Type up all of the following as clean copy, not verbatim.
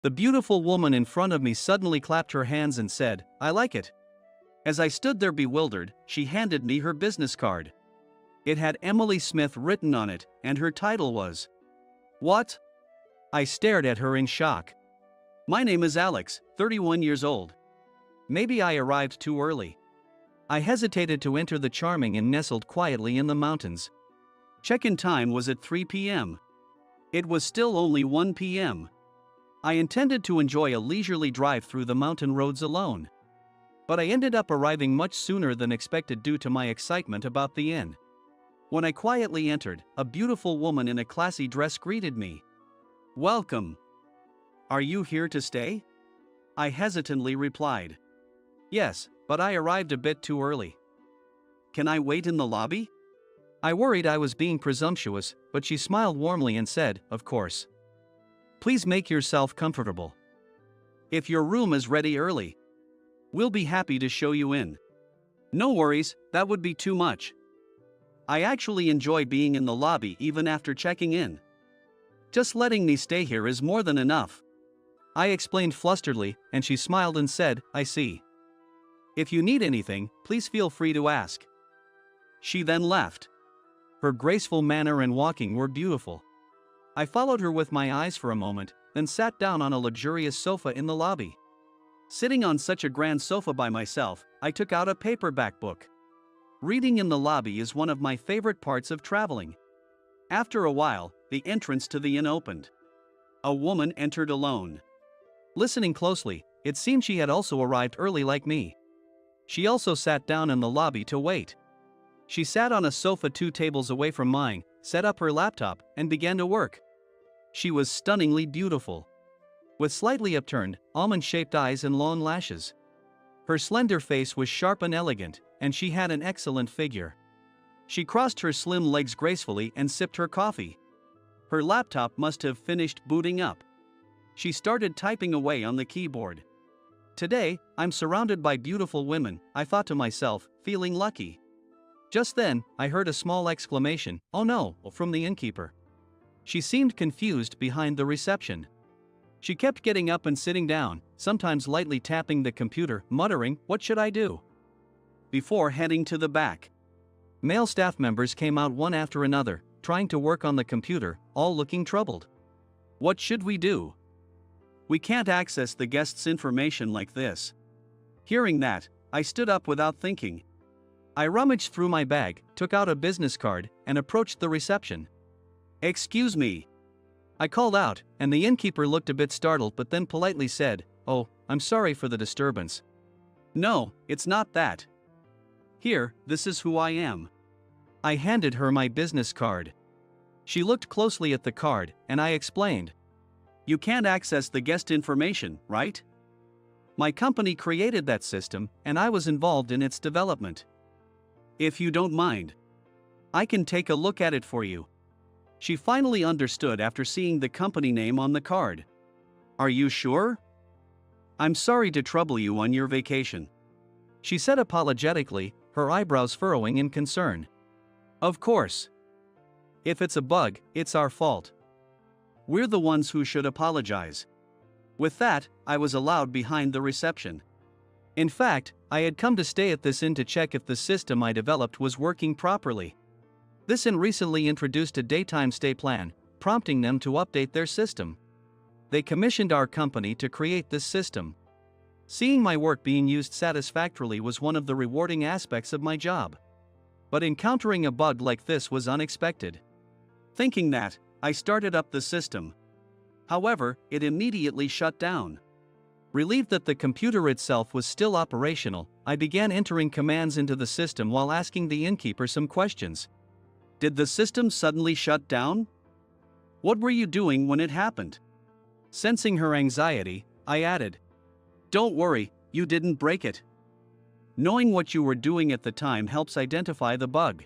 The beautiful woman in front of me suddenly clapped her hands and said, "I like it." As I stood there bewildered, she handed me her business card. It had Emily Smith written on it, and her title was, "What?" I stared at her in shock. "My name is Alex, 31 years old." Maybe I arrived too early. I hesitated to enter the charming inn nestled quietly in the mountains. Check-in time was at 3 p.m. It was still only 1 p.m. I intended to enjoy a leisurely drive through the mountain roads alone. But I ended up arriving much sooner than expected due to my excitement about the inn. When I quietly entered, a beautiful woman in a classy dress greeted me. "Welcome. Are you here to stay?" I hesitantly replied. "Yes, but I arrived a bit too early." "Can I wait in the lobby?" I worried I was being presumptuous, but she smiled warmly and said, "Of course. Please make yourself comfortable. If your room is ready early, we'll be happy to show you in." "No worries, that would be too much. I actually enjoy being in the lobby even after checking in. Just letting me stay here is more than enough." I explained flusteredly, and she smiled and said, "I see. If you need anything, please feel free to ask." She then left. Her graceful manner and walking were beautiful. I followed her with my eyes for a moment, then sat down on a luxurious sofa in the lobby. Sitting on such a grand sofa by myself, I took out a paperback book. Reading in the lobby is one of my favorite parts of traveling. After a while, the entrance to the inn opened. A woman entered alone. Listening closely, it seemed she had also arrived early like me. She also sat down in the lobby to wait. She sat on a sofa 2 tables away from mine, set up her laptop, and began to work. She was stunningly beautiful. With slightly upturned, almond-shaped eyes and long lashes. Her slender face was sharp and elegant, and she had an excellent figure. She crossed her slim legs gracefully and sipped her coffee. Her laptop must have finished booting up. She started typing away on the keyboard. "Today, I'm surrounded by beautiful women," I thought to myself, feeling lucky. Just then, I heard a small exclamation, "Oh no," from the innkeeper. She seemed confused behind the reception. She kept getting up and sitting down, sometimes lightly tapping the computer, muttering, "What should I do?" before heading to the back. Male staff members came out one after another, trying to work on the computer, all looking troubled. "What should we do? We can't access the guests' information like this." Hearing that, I stood up without thinking. I rummaged through my bag, took out a business card, and approached the reception. "Excuse me," I called out, and the innkeeper looked a bit startled but then politely said, "Oh, I'm sorry for the disturbance." "No, it's not that. Here, this is who I am." I handed her my business card. She looked closely at the card, and I explained. "You can't access the guest information, right? My company created that system, and I was involved in its development. If you don't mind, I can take a look at it for you." She finally understood after seeing the company name on the card. "Are you sure? I'm sorry to trouble you on your vacation," she said apologetically, her eyebrows furrowing in concern. "Of course. If it's a bug, it's our fault. We're the ones who should apologize." With that, I was allowed behind the reception. In fact, I had come to stay at this inn to check if the system I developed was working properly. This inn recently introduced a daytime stay plan, prompting them to update their system. They commissioned our company to create this system. Seeing my work being used satisfactorily was one of the rewarding aspects of my job. But encountering a bug like this was unexpected. Thinking that, I started up the system. However, it immediately shut down. Relieved that the computer itself was still operational, I began entering commands into the system while asking the innkeeper some questions. "Did the system suddenly shut down? What were you doing when it happened?" Sensing her anxiety, I added, "Don't worry, you didn't break it. Knowing what you were doing at the time helps identify the bug.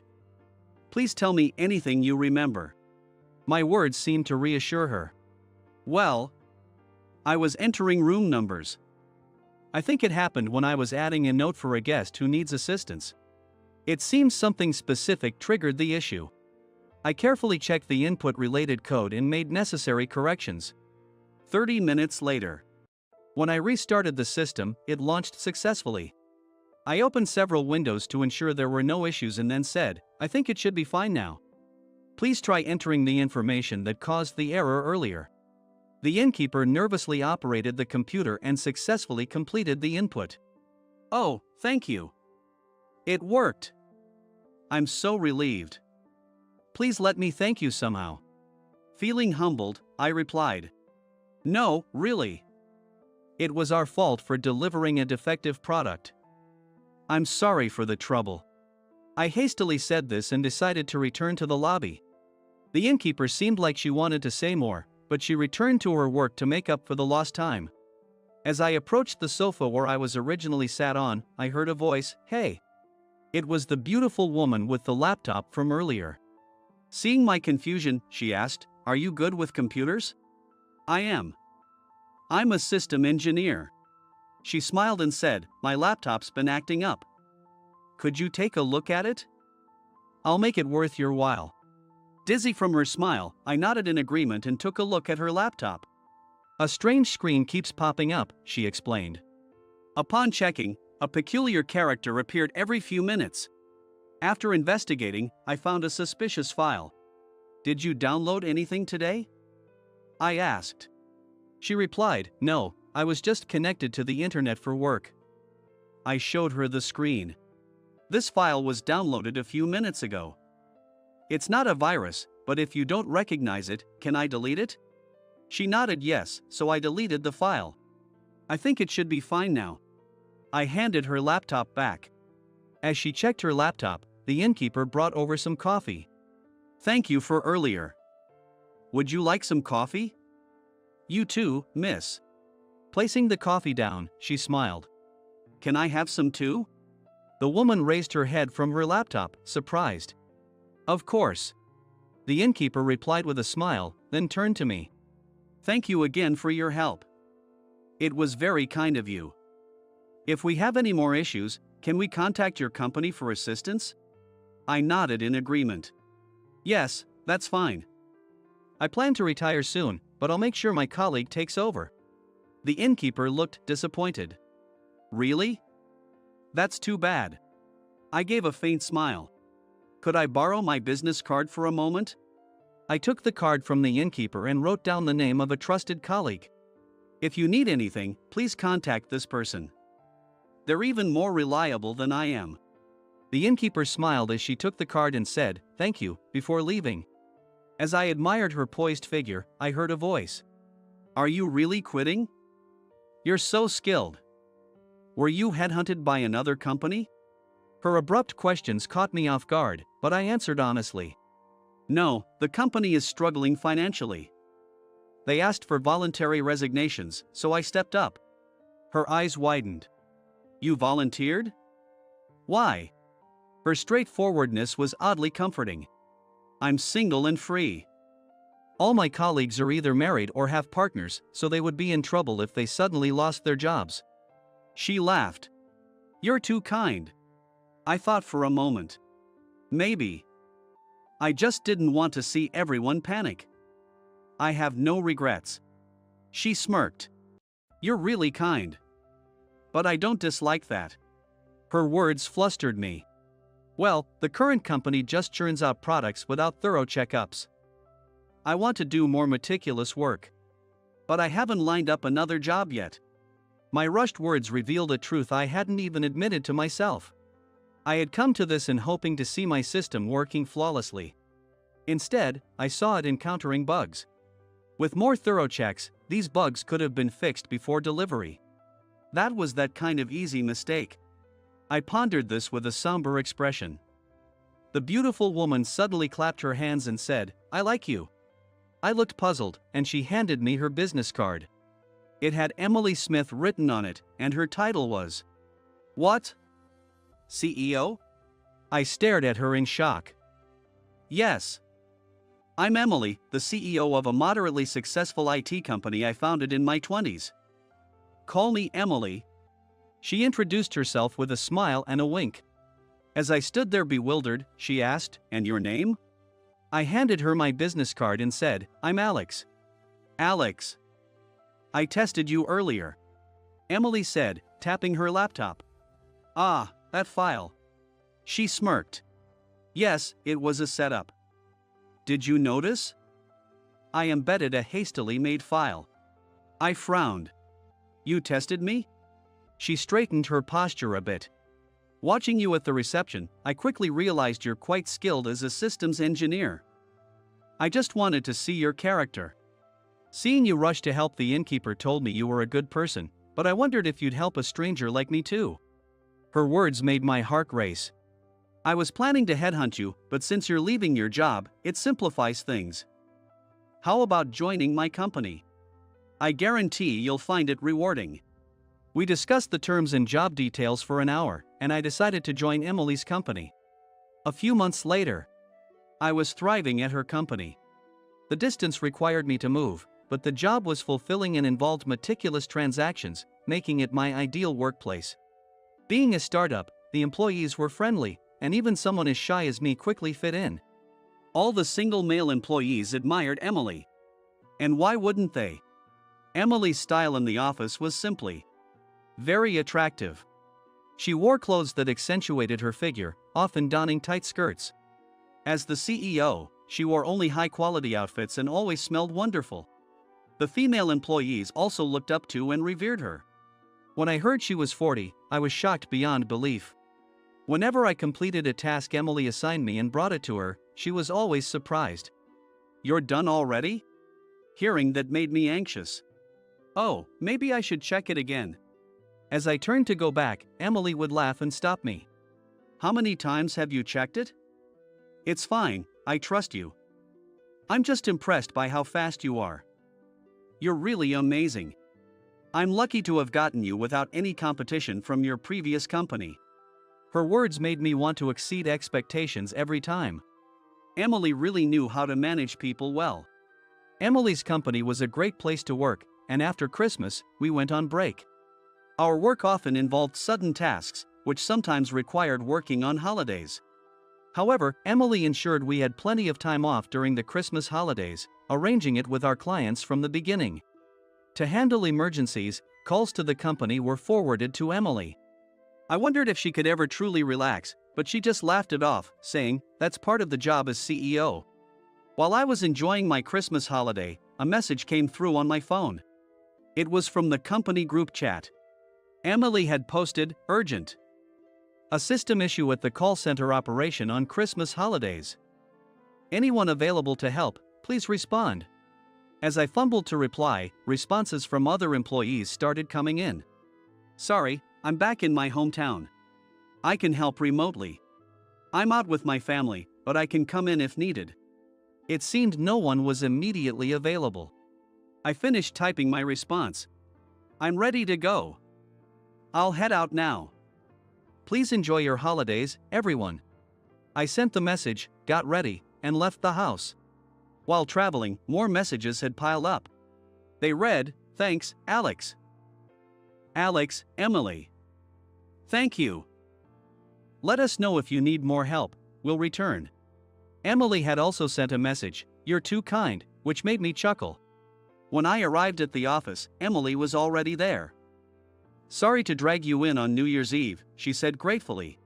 Please tell me anything you remember." My words seemed to reassure her. "Well, I was entering room numbers. I think it happened when I was adding a note for a guest who needs assistance. It seems something specific triggered the issue. I carefully checked the input-related code and made necessary corrections. 30 minutes later. When I restarted the system, it launched successfully. I opened several windows to ensure there were no issues and then said, I think it should be fine now. Please try entering the information that caused the error earlier. The innkeeper nervously operated the computer and successfully completed the input. Oh, thank you. It worked. I'm so relieved. Please let me thank you somehow. Feeling humbled, I replied. No, really. It was our fault for delivering a defective product. I'm sorry for the trouble. I hastily said this and decided to return to the lobby. The innkeeper seemed like she wanted to say more, but she returned to her work to make up for the lost time. As I approached the sofa where I was originally sat on, I heard a voice, "Hey." It was the beautiful woman with the laptop from earlier. Seeing my confusion, she asked, "Are you good with computers?" "I am. I'm a system engineer." She smiled and said, "My laptop's been acting up. Could you take a look at it? I'll make it worth your while." Dizzy from her smile, I nodded in agreement and took a look at her laptop. "A strange screen keeps popping up," she explained. Upon checking, a peculiar character appeared every few minutes. After investigating, I found a suspicious file. "Did you download anything today?" I asked. She replied, "No, I was just connected to the internet for work." I showed her the screen. "This file was downloaded a few minutes ago. It's not a virus, but if you don't recognize it, can I delete it?" She nodded yes, so I deleted the file. "I think it should be fine now." I handed her laptop back. As she checked her laptop, the innkeeper brought over some coffee. "Thank you for earlier. Would you like some coffee?" "You too, miss." Placing the coffee down, she smiled. "Can I have some too?" The woman raised her head from her laptop, surprised. "Of course." The innkeeper replied with a smile, then turned to me. "Thank you again for your help. It was very kind of you. If we have any more issues, can we contact your company for assistance?" I nodded in agreement. "Yes, that's fine. I plan to retire soon, but I'll make sure my colleague takes over." The innkeeper looked disappointed. "Really? That's too bad." I gave a faint smile. "Could I borrow my business card for a moment?" I took the card from the innkeeper and wrote down the name of a trusted colleague. "If you need anything, please contact this person. They're even more reliable than I am." The innkeeper smiled as she took the card and said, "Thank you," before leaving. As I admired her poised figure, I heard a voice. "Are you really quitting? You're so skilled. Were you headhunted by another company?" Her abrupt questions caught me off guard, but I answered honestly. "No, the company is struggling financially. They asked for voluntary resignations, so I stepped up." Her eyes widened. "You volunteered? Why?" Her straightforwardness was oddly comforting. "I'm single and free. All my colleagues are either married or have partners, so they would be in trouble if they suddenly lost their jobs." She laughed. "You're too kind." I thought for a moment. Maybe. I just didn't want to see everyone panic. "I have no regrets." She smirked. "You're really kind. But I don't dislike that." Her words flustered me. "Well, the current company just churns out products without thorough checkups. I want to do more meticulous work. But I haven't lined up another job yet." My rushed words revealed a truth I hadn't even admitted to myself. I had come to this in hoping to see my system working flawlessly. Instead, I saw it encountering bugs. With more thorough checks, these bugs could have been fixed before delivery. That was that kind of easy mistake. I pondered this with a somber expression. The beautiful woman suddenly clapped her hands and said, "I like you." I looked puzzled, and she handed me her business card. It had Emily Smith written on it, and her title was, "What? CEO?" I stared at her in shock. "Yes. I'm Emily, the CEO of a moderately successful IT company I founded in my 20s. Call me Emily." She introduced herself with a smile and a wink. As I stood there bewildered, she asked, "And your name?" I handed her my business card and said, "I'm Alex." "Alex. I tested you earlier, Emily said, tapping her laptop. Ah, that file. She smirked. Yes, it was a setup. Did you notice? I embedded a hastily made file. I frowned. You tested me? She straightened her posture a bit. Watching you at the reception, I quickly realized you're quite skilled as a systems engineer. I just wanted to see your character. Seeing you rush to help the innkeeper told me you were a good person, but I wondered if you'd help a stranger like me too. Her words made my heart race. I was planning to headhunt you, but since you're leaving your job, it simplifies things. How about joining my company? I guarantee you'll find it rewarding. We discussed the terms and job details for an hour, and I decided to join Emily's company. A few months later, I was thriving at her company. The distance required me to move, but the job was fulfilling and involved meticulous transactions, making it my ideal workplace. Being a startup, the employees were friendly, and even someone as shy as me quickly fit in. All the single male employees admired Emily. And why wouldn't they? Emily's style in the office was simply very attractive. She wore clothes that accentuated her figure, often donning tight skirts. As the CEO, she wore only high-quality outfits and always smelled wonderful. The female employees also looked up to and revered her. When I heard she was 40, I was shocked beyond belief. Whenever I completed a task Emily assigned me and brought it to her, she was always surprised. You're done already? Hearing that made me anxious. Oh, maybe I should check it again. As I turned to go back, Emily would laugh and stop me. How many times have you checked it? It's fine, I trust you. I'm just impressed by how fast you are. You're really amazing. I'm lucky to have gotten you without any competition from your previous company. Her words made me want to exceed expectations every time. Emily really knew how to manage people well. Emily's company was a great place to work, and after Christmas, we went on break. Our work often involved sudden tasks, which sometimes required working on holidays. However, Emily ensured we had plenty of time off during the Christmas holidays, arranging it with our clients from the beginning. To handle emergencies, calls to the company were forwarded to Emily. I wondered if she could ever truly relax, but she just laughed it off, saying, "That's part of the job as CEO." While I was enjoying my Christmas holiday, a message came through on my phone. It was from the company group chat. Emily had posted, "Urgent. A system issue at the call center operation on Christmas holidays. Anyone available to help, please respond." As I fumbled to reply, responses from other employees started coming in. "Sorry, I'm back in my hometown. I can help remotely. I'm out with my family, but I can come in if needed." It seemed no one was immediately available. I finished typing my response. "I'm ready to go. I'll head out now. Please enjoy your holidays, everyone." I sent the message, got ready, and left the house. While traveling, more messages had piled up. They read, "Thanks, Alex. Alex, Emily. Thank you. Let us know if you need more help, we'll return." Emily had also sent a message, "You're too kind," which made me chuckle. When I arrived at the office, Emily was already there. "Sorry to drag you in on New Year's Eve," she said gratefully.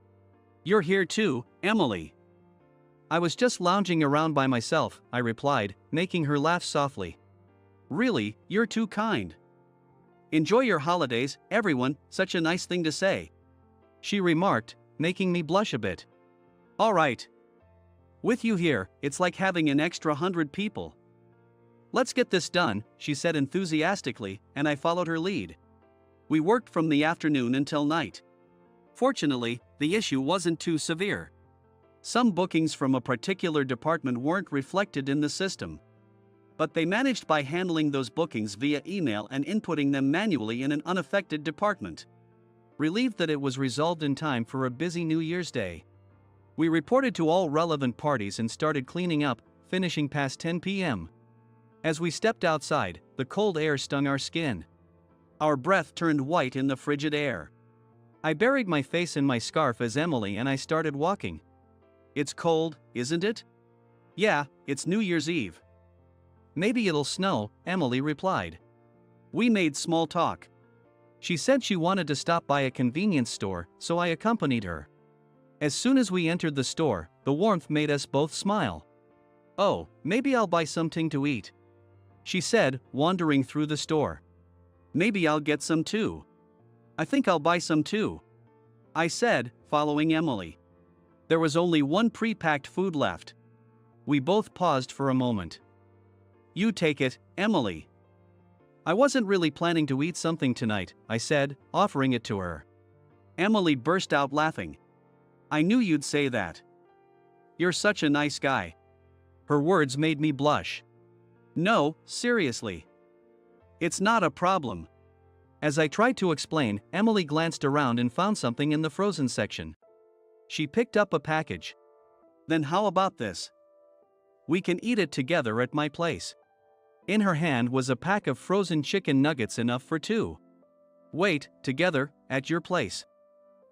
"You're here too, Emily." "I was just lounging around by myself," I replied, making her laugh softly. "Really, you're too kind. Enjoy your holidays, everyone, such a nice thing to say," she remarked, making me blush a bit. "All right. With you here, it's like having an extra 100 people. Let's get this done," she said enthusiastically, and I followed her lead. We worked from the afternoon until night. Fortunately, the issue wasn't too severe. Some bookings from a particular department weren't reflected in the system. But they managed by handling those bookings via email and inputting them manually in an unaffected department. Relieved that it was resolved in time for a busy New Year's Day. We reported to all relevant parties and started cleaning up, finishing past 10 p.m. As we stepped outside, the cold air stung our skin. Our breath turned white in the frigid air. I buried my face in my scarf as Emily and I started walking. "It's cold, isn't it?" "Yeah, it's New Year's Eve." "Maybe it'll snow," Emily replied. We made small talk. She said she wanted to stop by a convenience store, so I accompanied her. As soon as we entered the store, the warmth made us both smile. "Oh, maybe I'll buy something to eat," she said, wandering through the store. "Maybe I'll get some too." "I think I'll buy some too," I said, following Emily. There was only one pre-packed food left. We both paused for a moment. "You take it, Emily." "I wasn't really planning to eat something tonight," I said, offering it to her. Emily burst out laughing. "I knew you'd say that. You're such a nice guy." Her words made me blush. "No, seriously. It's not a problem." As I tried to explain, Emily glanced around and found something in the frozen section. She picked up a package. "Then how about this? We can eat it together at my place." In her hand was a pack of frozen chicken nuggets enough for two. "Wait, together, at your place."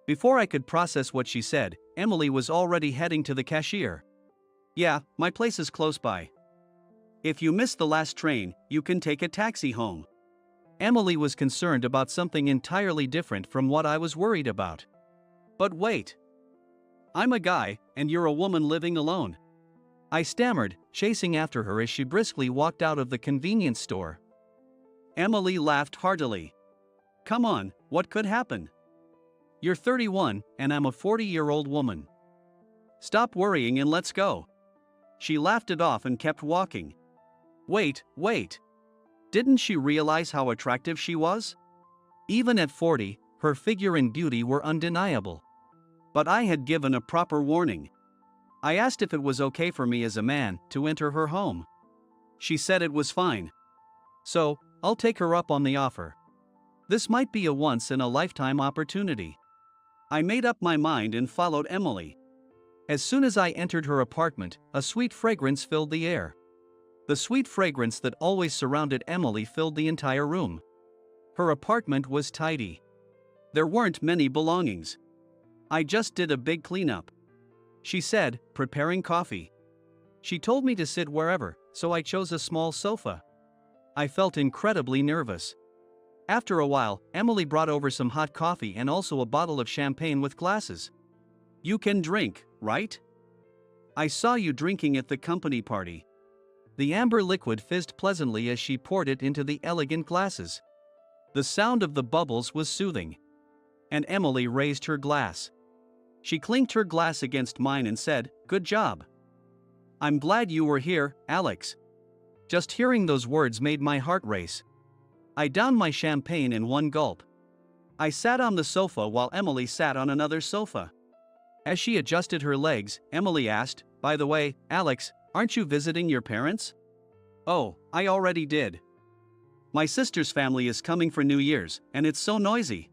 Before I could process what she said, Emily was already heading to the cashier. "Yeah, my place is close by. If you miss the last train, you can take a taxi home." Emily was concerned about something entirely different from what I was worried about. "But wait. I'm a guy, and you're a woman living alone," I stammered, chasing after her as she briskly walked out of the convenience store. Emily laughed heartily. "Come on, what could happen? You're 31, and I'm a 40-year-old woman. Stop worrying and let's go." She laughed it off and kept walking. Wait. Didn't she realize how attractive she was? Even at 40, her figure and beauty were undeniable. But I had given a proper warning. I asked if it was okay for me as a man to enter her home. She said it was fine. So, I'll take her up on the offer. This might be a once-in-a-lifetime opportunity. I made up my mind and followed Emily. As soon as I entered her apartment, a sweet fragrance filled the air. The sweet fragrance that always surrounded Emily filled the entire room. Her apartment was tidy. There weren't many belongings. "I just did a big cleanup," she said, preparing coffee. She told me to sit wherever, so I chose a small sofa. I felt incredibly nervous. After a while, Emily brought over some hot coffee and also a bottle of champagne with glasses. "You can drink, right? I saw you drinking at the company party." The amber liquid fizzed pleasantly as she poured it into the elegant glasses. The sound of the bubbles was soothing. And Emily raised her glass. She clinked her glass against mine and said, "Good job. I'm glad you were here, Alex." Just hearing those words made my heart race. I downed my champagne in one gulp. I sat on the sofa while Emily sat on another sofa. As she adjusted her legs, Emily asked, "By the way, Alex, aren't you visiting your parents?" "Oh, I already did. My sister's family is coming for New Year's, and it's so noisy.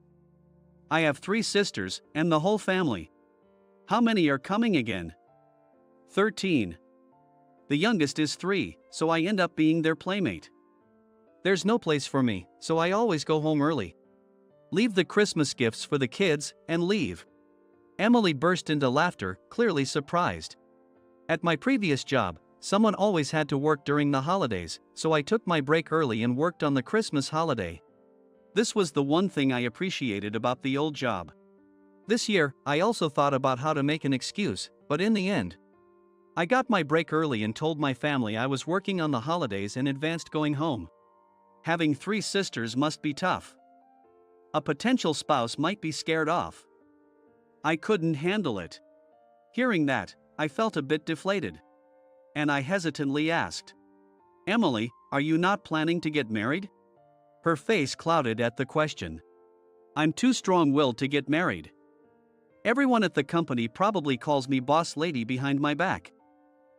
I have 3 sisters, and the whole family." "How many are coming again?" 13. The youngest is 3, so I end up being their playmate. There's no place for me, so I always go home early. Leave the Christmas gifts for the kids, and leave. Emily burst into laughter, clearly surprised. At my previous job, someone always had to work during the holidays, so I took my break early and worked on the Christmas holiday. This was the one thing I appreciated about the old job. This year, I also thought about how to make an excuse, but in the end, I got my break early and told my family I was working on the holidays and advanced going home. Having 3 sisters must be tough. A potential spouse might be scared off. I couldn't handle it. Hearing that, I felt a bit deflated. And I hesitantly asked, "Emily, are you not planning to get married?" Her face clouded at the question. "I'm too strong-willed to get married. Everyone at the company probably calls me boss lady behind my back."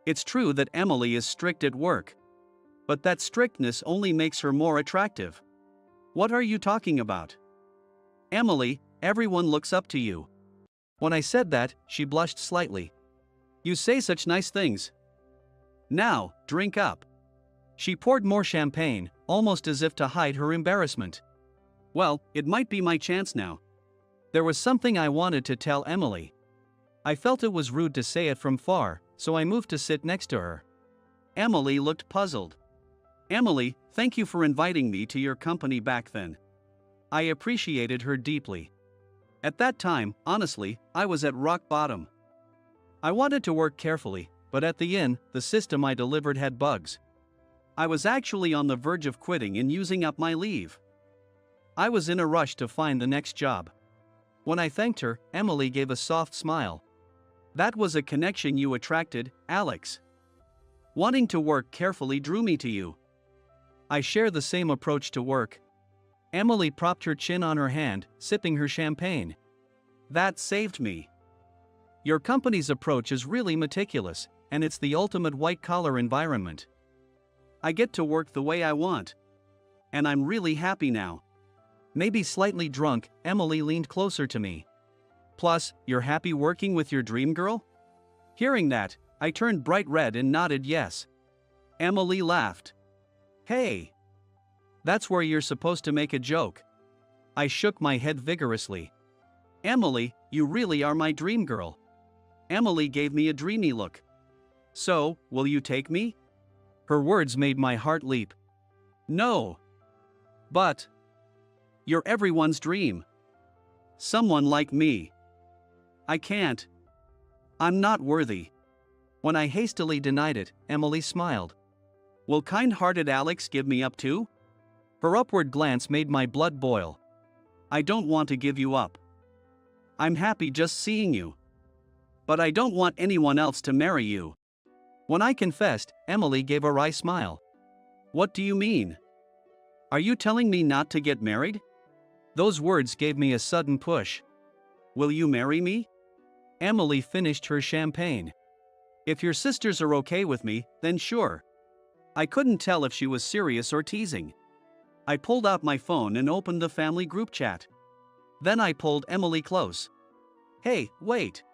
It's true that Emily is strict at work. But that strictness only makes her more attractive. "What are you talking about? Emily, everyone looks up to you." When I said that, she blushed slightly. "You say such nice things. Now, drink up." She poured more champagne, almost as if to hide her embarrassment. Well, it might be my chance now. There was something I wanted to tell Emily. I felt it was rude to say it from far, so I moved to sit next to her. Emily looked puzzled. Emily, thank you for inviting me to your company back then. I appreciated her deeply. At that time, honestly, I was at rock bottom. I wanted to work carefully, but at the end, the system I delivered had bugs. I was actually on the verge of quitting and using up my leave. I was in a rush to find the next job. When I thanked her, Emily gave a soft smile. That was a connection you attracted, Alex. Wanting to work carefully drew me to you. I share the same approach to work. Emily propped her chin on her hand, sipping her champagne. That saved me. Your company's approach is really meticulous, and it's the ultimate white-collar environment. I get to work the way I want. And I'm really happy now. Maybe slightly drunk, Emily leaned closer to me. Plus, you're happy working with your dream girl? Hearing that, I turned bright red and nodded yes. Emily laughed. Hey! That's where you're supposed to make a joke. I shook my head vigorously. Emily, you really are my dream girl. Emily gave me a dreamy look. So, will you take me? Her words made my heart leap. No. But you're everyone's dream. Someone like me. I can't. I'm not worthy. When I hastily denied it, Emily smiled. Will kind-hearted Alex give me up too? Her upward glance made my blood boil. I don't want to give you up. I'm happy just seeing you. But I don't want anyone else to marry you. When I confessed, Emily gave a wry smile. What do you mean? Are you telling me not to get married? Those words gave me a sudden push. Will you marry me? Emily finished her champagne. If your sisters are okay with me, then sure. I couldn't tell if she was serious or teasing. I pulled out my phone and opened the family group chat. Then I pulled Emily close. Hey, wait.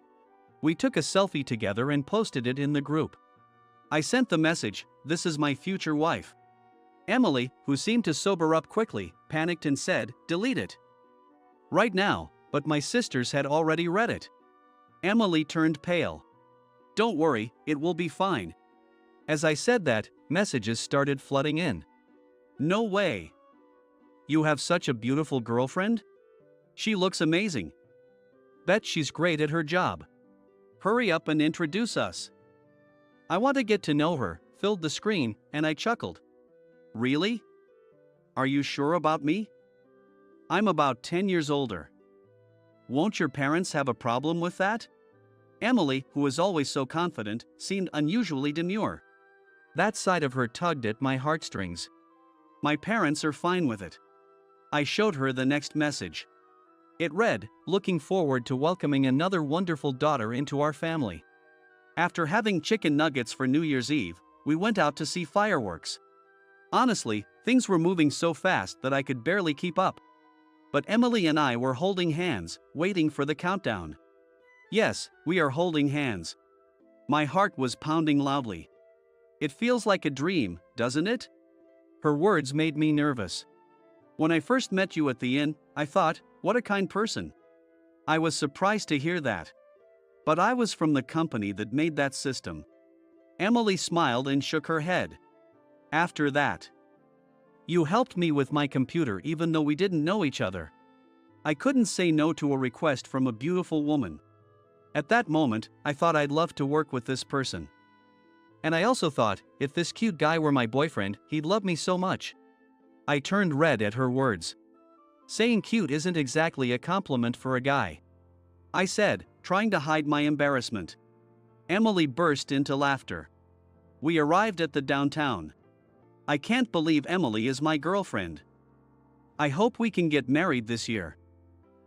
We took a selfie together and posted it in the group. I sent the message, "This is my future wife." Emily, who seemed to sober up quickly, panicked and said, "Delete it." Right now, but my sisters had already read it. Emily turned pale. Don't worry, it will be fine. As I said that, messages started flooding in. No way. You have such a beautiful girlfriend? She looks amazing. Bet she's great at her job. Hurry up and introduce us. I want to get to know her, filled the screen, and I chuckled. Really? Are you sure about me? I'm about 10 years older. Won't your parents have a problem with that? Emily, who was always so confident, seemed unusually demure. That side of her tugged at my heartstrings. My parents are fine with it. I showed her the next message. It read, looking forward to welcoming another wonderful daughter into our family. After having chicken nuggets for New Year's Eve, we went out to see fireworks. Honestly, things were moving so fast that I could barely keep up. But Emily and I were holding hands, waiting for the countdown. Yes, we are holding hands. My heart was pounding loudly. It feels like a dream, doesn't it? Her words made me nervous. When I first met you at the inn, I thought, what a kind person. I was surprised to hear that. But I was from the company that made that system. Emily smiled and shook her head. After that, you helped me with my computer even though we didn't know each other. I couldn't say no to a request from a beautiful woman. At that moment, I thought I'd love to work with this person. And I also thought, if this cute guy were my boyfriend, he'd love me so much. I turned red at her words. Saying cute isn't exactly a compliment for a guy. I said, trying to hide my embarrassment. Emily burst into laughter. We arrived at the downtown. I can't believe Emily is my girlfriend. I hope we can get married this year.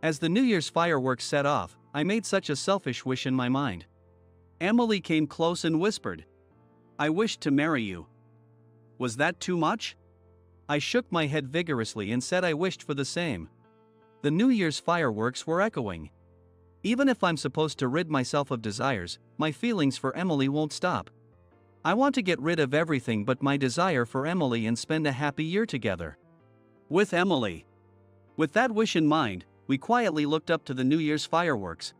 As the New Year's fireworks set off, I made such a selfish wish in my mind. Emily came close and whispered, I wish to marry you. Was that too much? I shook my head vigorously and said I wished for the same. The New Year's fireworks were echoing. Even if I'm supposed to rid myself of desires, my feelings for Emily won't stop. I want to get rid of everything but my desire for Emily and spend a happy year together. With Emily. With that wish in mind, we quietly looked up to the New Year's fireworks,